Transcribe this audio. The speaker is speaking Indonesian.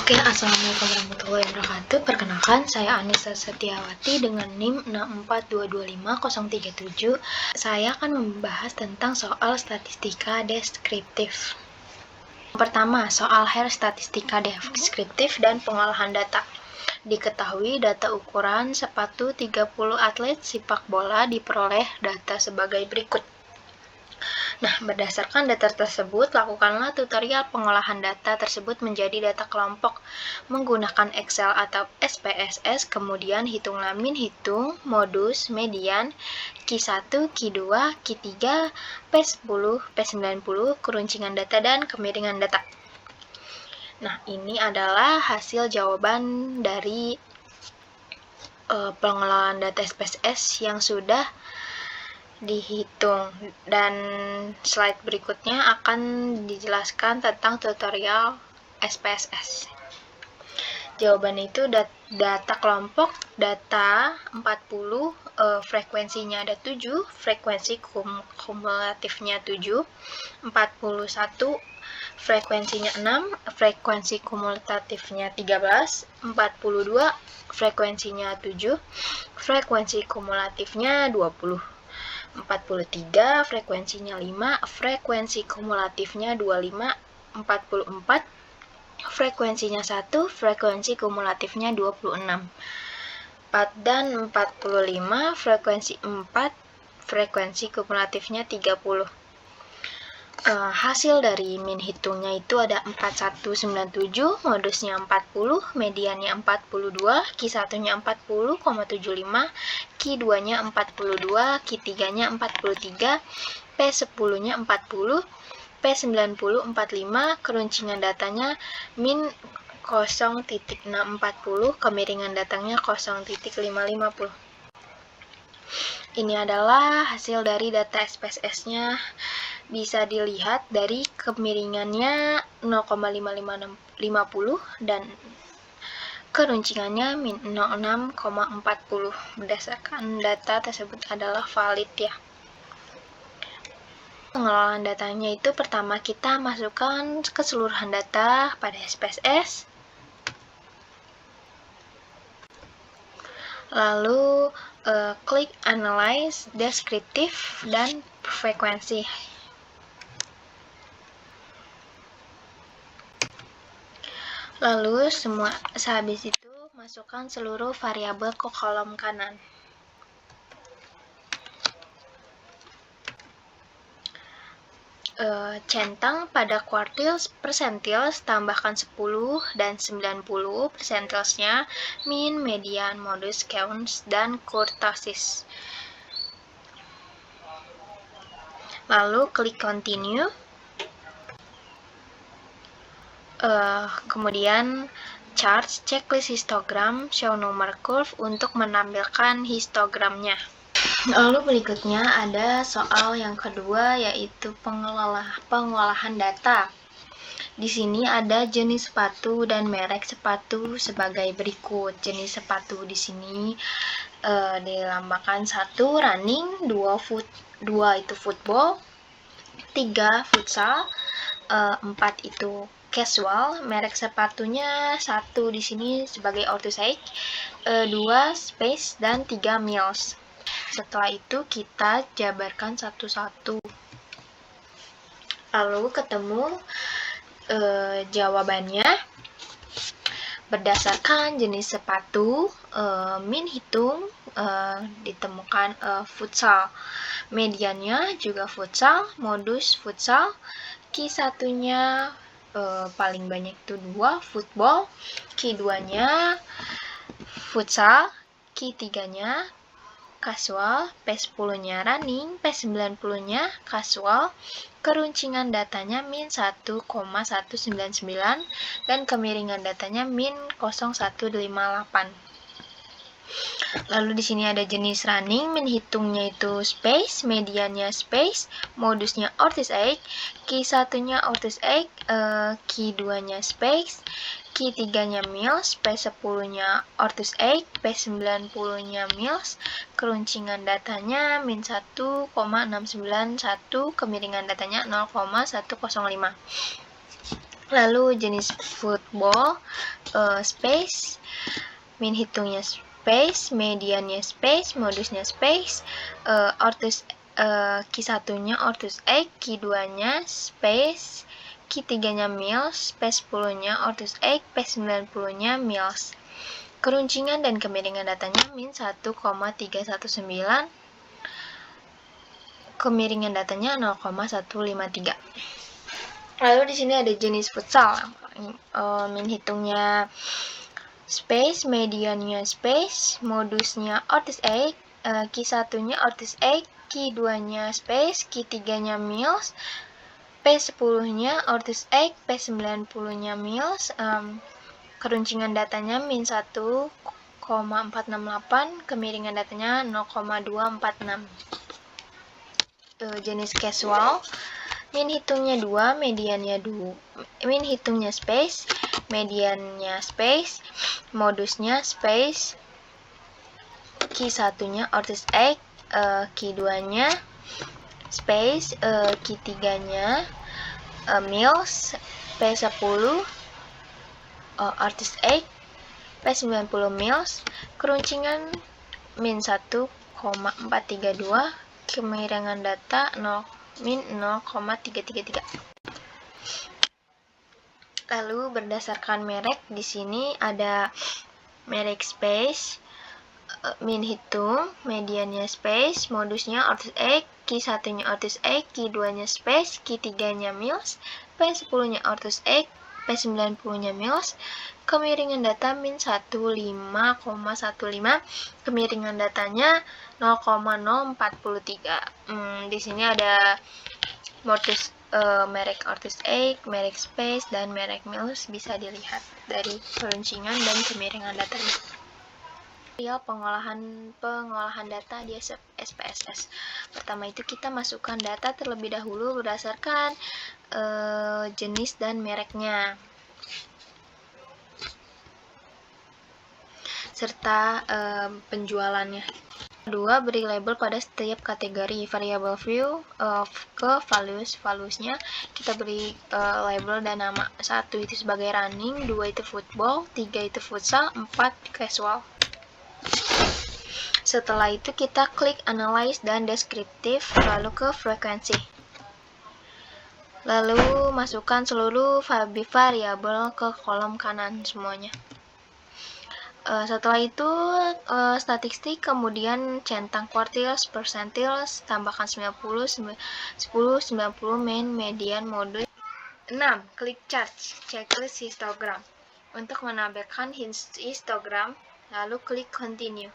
Oke, assalamualaikum warahmatullahi wabarakatuh. Perkenalkan, saya Anissa Setiawati dengan NIM 64225-037. Saya akan membahas tentang soal statistika deskriptif. Pertama, soal statistika deskriptif dan pengolahan data. Diketahui data ukuran sepatu 30 atlet sepak bola diperoleh data sebagai berikut. Nah, berdasarkan data tersebut, lakukanlah tutorial pengolahan data tersebut menjadi data kelompok menggunakan Excel atau SPSS, kemudian hitunglah min hitung, modus, median, Q1, Q2, Q3, P10, P90, keruncingan data, dan kemiringan data. Nah, ini adalah hasil jawaban dari pengelolaan data SPSS yang sudah dihitung, dan slide berikutnya akan dijelaskan tentang tutorial SPSS. Jawaban itu data kelompok, data 40, frekuensinya ada 7, frekuensi kumulatifnya 7, 41, frekuensinya 6, frekuensi kumulatifnya 13, 42, frekuensinya 7, frekuensi kumulatifnya 20. 43, frekuensinya 5, frekuensi kumulatifnya 25, 44, frekuensinya 1, frekuensi kumulatifnya 26. 4 dan 45, frekuensi 4, frekuensi kumulatifnya 30. Hasil dari min hitungnya itu ada 4197, modusnya 40, mediannya 42, Q1-nya 40,75, Q2-nya 42, Q3-nya 43, P10-nya 40, P90 45, keruncingan datanya min 0.640, kemiringan datanya 0.550. Ini adalah hasil dari data SPSS-nya. Bisa dilihat dari kemiringannya 0,5550 dan keruncingannya min 06,40. Berdasarkan data tersebut adalah valid ya. Pengelolaan datanya itu pertama kita masukkan keseluruhan data pada SPSS. Lalu klik analyze, deskriptif, dan frekuensi. Lalu sehabis itu masukkan seluruh variabel ke kolom kanan. Centang pada quartiles percentiles, tambahkan 10 dan 90 percentilesnya, min, median, modus, counts, dan kurtosis. Lalu klik continue. Kemudian charts, checklist histogram, show number curve untuk menampilkan histogramnya. Lalu berikutnya ada soal yang kedua, yaitu pengolahan data. Di sini ada jenis sepatu dan merek sepatu sebagai berikut. Jenis sepatu di sini dilambangkan 1 running, 2 itu football, 3 futsal, 4 itu casual. Merek sepatunya 1 di sini sebagai Ortuseic, 2 Space, dan 3 Mills. Setelah itu kita jabarkan satu-satu. Lalu ketemu jawabannya. Berdasarkan jenis sepatu, min hitung ditemukan futsal. Mediannya juga futsal, modus futsal, Q1-nya paling banyak itu 2, football, Q2-nya futsal, Q3-nya casual, P10-nya running, P90-nya casual, keruncingan datanya min 1,199 dan kemiringan datanya min 0,158. Lalu di sini ada jenis running, min hitungnya itu space, mediannya space, modusnya Ortuseic, Q1-nya Ortuseic, Q2-nya space, Q3-nya Mills, P10-nya Ortuseic, P90-nya Mills, keruncingan datanya min 1,691, kemiringan datanya 0,105. Lalu jenis football, space, min hitungnya space, mediannya space, modusnya space, Q1-nya ortus egg, Q2-nya space, Q3-nya meals, P10-nya ortus egg, P90-nya meals. Keruncingan dan kemiringan datanya min 1,319, kemiringan datanya 0,153. Lalu di sini ada jenis futsal, min hitungnya space, mediannya space, modusnya ortus egg, Q1-nya ortus egg, Q2-nya space, Q3-nya meals, P10-nya ortus egg, P90-nya meals. Keruncingan datanya min 1,468, kemiringan datanya 0,246. Jenis casual, min hitungnya 2, mediannya 2, min hitungnya space, mediannya space, modusnya space, Q1-nya ortus egg, Q2-nya space, Q3-nya meals, P10 ortus egg, P90 meals. Keruncingan min 1,432, kemiringan data min 0,333. Lalu berdasarkan merek, di sini ada merek space, min hitung, mediannya space, modusnya ortus egg, Q1-nya ortus egg, Q2-nya space, Q3-nya meals, P10-nya ortus egg, P90-nya meals. Kemiringan data min 15,15, kemiringan datanya 0,043. Di sini ada modus merek ortus egg, merek space, dan merek meals, bisa dilihat dari keruncingan dan kemiringan datanya. Pengolahan data di SPSS. Pertama itu kita masukkan data terlebih dahulu berdasarkan jenis dan mereknya, serta penjualannya. Kedua, beri label pada setiap kategori variable view ke values-nya. Kita beri label dan nama. 1 itu sebagai running, 2 itu football, 3 itu futsal, 4 casual. Setelah itu kita klik analyze dan deskriptif, lalu ke frekuensi. Lalu masukkan seluruh variabel ke kolom kanan semuanya. Setelah itu statistik, kemudian centang quartiles, percentiles, tambahkan 90, 10, 90, mean, median, modus. 6. Klik chart, checklist histogram. Untuk menampilkan histogram, lalu klik continue.